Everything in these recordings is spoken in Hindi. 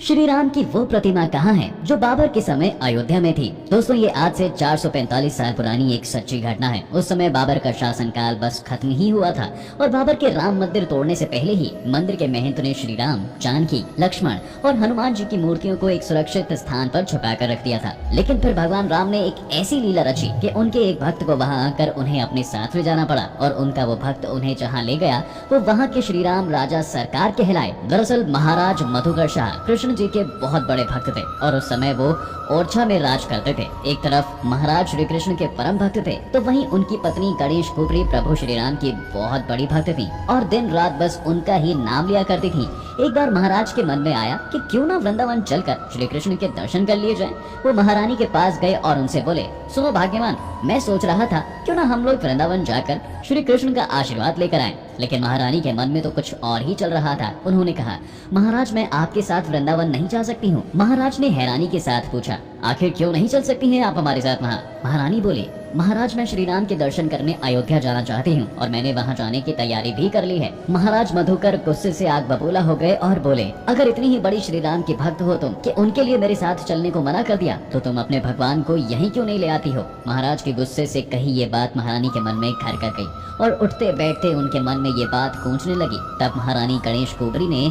श्री राम की वो प्रतिमा कहाँ है जो बाबर के समय अयोध्या में थी। दोस्तों, ये आज से 445 साल पुरानी एक सच्ची घटना है। उस समय बाबर का शासनकाल बस खत्म ही हुआ था और बाबर के राम मंदिर तोड़ने से पहले ही मंदिर के महंत ने श्री राम, जानकी, लक्ष्मण और हनुमान जी की मूर्तियों को एक सुरक्षित स्थान पर छुपा कर रख दिया था। लेकिन फिर भगवान राम ने एक ऐसी लीला रची कि उनके एक भक्त को वहाँ आकर उन्हें अपने साथ ले जाना पड़ा और उनका वो भक्त उन्हें जहाँ ले गया वो वहाँ के श्री राम राजा सरकार कहलाए। दरअसल महाराज मधुकर शाह कृष्ण जी के बहुत बड़े भक्त थे और उस समय वो ओरछा में राज करते थे। एक तरफ महाराज श्री कृष्ण के परम भक्त थे तो वहीं उनकी पत्नी गणेश कुबरी प्रभु श्री राम की बहुत बड़ी भक्त थी और दिन रात बस उनका ही नाम लिया करती थी। एक बार महाराज के मन में आया कि क्यों ना वृंदावन चलकर श्री कृष्ण के दर्शन कर लिए जाएं। वो महारानी के पास गए और उनसे बोले, सुनो भाग्यवान, मैं सोच रहा था क्यों ना हम लोग वृंदावन जाकर श्री कृष्ण का आशीर्वाद लेकर आएं। लेकिन महारानी के मन में तो कुछ और ही चल रहा था। उन्होंने कहा, महाराज मैं आपके साथ वृंदावन नहीं जा सकती हूँ। महाराज ने हैरानी के साथ पूछा, आखिर क्यों नहीं चल सकती हैं आप हमारे साथ वहाँ? महारानी बोली, महाराज मैं श्री राम के दर्शन करने अयोध्या जाना चाहती हूँ और मैंने वहाँ जाने की तैयारी भी कर ली है। महाराज मधुकर गुस्से से आग बबूला हो गए और बोले, अगर इतनी ही बड़ी श्री राम की भक्त हो तुम कि उनके लिए मेरे साथ चलने को मना कर दिया तो तुम अपने भगवान को यहीं क्यों नहीं ले आती हो? महाराज के गुस्से से कही ये बात महारानी के मन में घर कर गई और उठते बैठते उनके मन में ये बात गूंजने लगी। तब महारानी गणेश कुबरी ने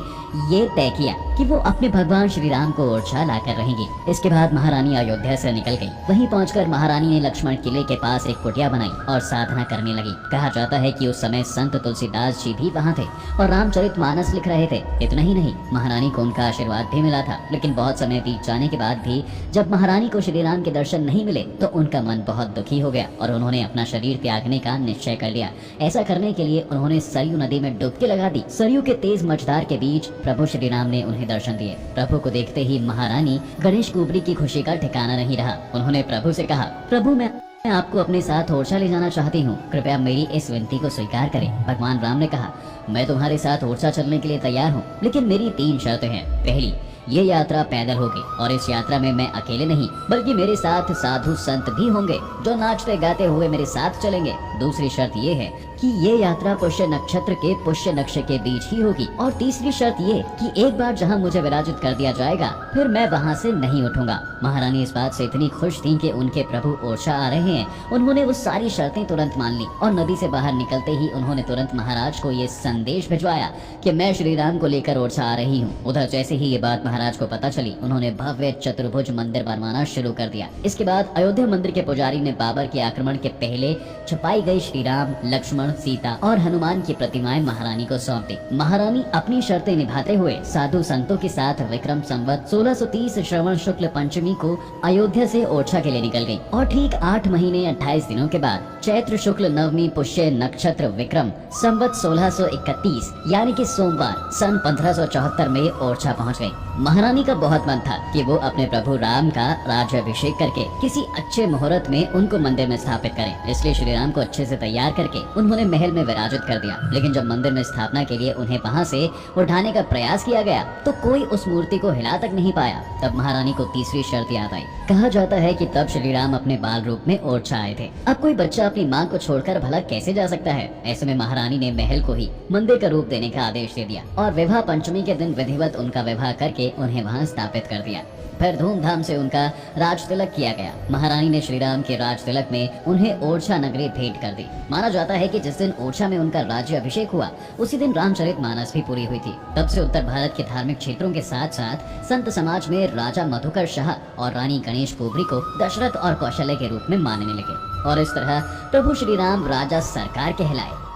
ये तय किया कि वो अपने भगवान श्री राम को ओरछा लाकर रहेंगी। इसके बाद महारानी अयोध्या से निकल गई। वहीं पहुंचकर महारानी ने लक्ष्मण किले के पास एक कुटिया बनाई और साधना करने लगी। कहा जाता है कि उस समय संत तुलसीदास जी भी वहाँ थे और रामचरितमानस लिख रहे थे। इतना ही नहीं, महारानी को उनका आशीर्वाद भी मिला था। लेकिन बहुत समय बीत जाने के बाद भी जब महारानी को श्री राम के दर्शन नहीं मिले तो उनका मन बहुत दुखी हो गया और उन्होंने अपना शरीर त्यागने का निश्चय कर लिया। ऐसा करने के लिए उन्होंने सरयू नदी में डुबकी लगा दी। सरयू के तेज मझधार के बीच प्रभु श्री राम ने उन्हें दर्शन दिए। प्रभु को देखते ही महारानी गणेश कुबरी की खुशी का ठिकाना नहीं रहा। उन्होंने प्रभु से कहा, प्रभु मैं आपको अपने साथ ओरछा ले जाना चाहती हूँ, कृपया मेरी इस विनती को स्वीकार करें। भगवान राम ने कहा, मैं तुम्हारे साथ ओरछा चलने के लिए तैयार हूँ, लेकिन मेरी 3 शर्तें हैं। पहली, ये यात्रा पैदल होगी और इस यात्रा में मैं अकेले नहीं बल्कि मेरे साथ साधु संत भी होंगे जो नाचते गाते हुए मेरे साथ चलेंगे। दूसरी शर्त ये है कि ये यात्रा पुष्य नक्षत्र के पुष्य नक्श के बीच ही होगी और तीसरी शर्त ये कि एक बार जहाँ मुझे विराजित कर दिया जाएगा फिर मैं वहाँ से नहीं उठूंगा। महारानी इस बात से इतनी खुश थी कि उनके प्रभु ओरछा आ रहे हैं। उन्होंने वो सारी शर्तें तुरंत मान ली और नदी से बाहर निकलते ही उन्होंने तुरंत महाराज को ये संदेश भिजवाया कि मैं श्री राम को लेकर ओरछा आ रही हूँ। उधर जैसे ही ये बात महाराज को पता चली उन्होंने भव्य चतुर्भुज मंदिर बनवाना शुरू कर दिया। इसके बाद अयोध्या मंदिर के पुजारी ने बाबर के आक्रमण के पहले छुपाई गई श्री राम, लक्ष्मण, सीता और हनुमान की प्रतिमाएं महारानी को सौंप दी। महारानी अपनी शर्तें निभाते हुए साधु संतों के साथ विक्रम संवत 1630 श्रवण शुक्ल पंचमी को अयोध्या से ओरछा के लिए निकल गई और ठीक 8 महीने 28 दिनों के बाद चैत्र शुक्ल नवमी पुष्य नक्षत्र विक्रम संवत 1631 यानी कि सोमवार सन 1574 में ओरछा पहुंच गई। महारानी का बहुत मन था कि वो अपने प्रभु राम का राज्याभिषेक करके किसी अच्छे मुहूर्त में उनको मंदिर में स्थापित करें। इसलिए श्री राम को अच्छे से तैयार करके उन्होंने महल में विराजित कर दिया। लेकिन जब मंदिर में स्थापना के लिए उन्हें वहाँ से उठाने का प्रयास किया गया तो कोई उस मूर्ति को हिला तक नहीं पाया। तब महारानी को तीसरी शर्त याद आई। कहा जाता है कि तब श्री राम अपने बाल रूप में ओरछा आए थे। अब कोई बच्चा अपनी माँ को छोड़कर भला कैसे जा सकता है? ऐसे में महारानी ने महल को ही मंदिर का रूप देने का आदेश दे दिया और विवाह पंचमी के दिन विधिवत उनका विवाह करके उन्हें वहाँ स्थापित कर दिया। फिर धूमधाम से उनका राज तिलक किया गया। महारानी ने श्री राम के राज तिलक में उन्हें ओरछा नगरी भेंट कर दी। माना जाता है कि जिस दिन ओरछा में उनका राज्य अभिषेक हुआ उसी दिन रामचरितमानस भी पूरी हुई थी। तब से उत्तर भारत के धार्मिक क्षेत्रों के साथ साथ संत समाज में राजा मधुकर शाह और रानी गणेश कुबरी को दशरथ और कौशल्य के रूप में मानने लगे और इस तरह प्रभु श्री राम राजा सरकार कहलाए।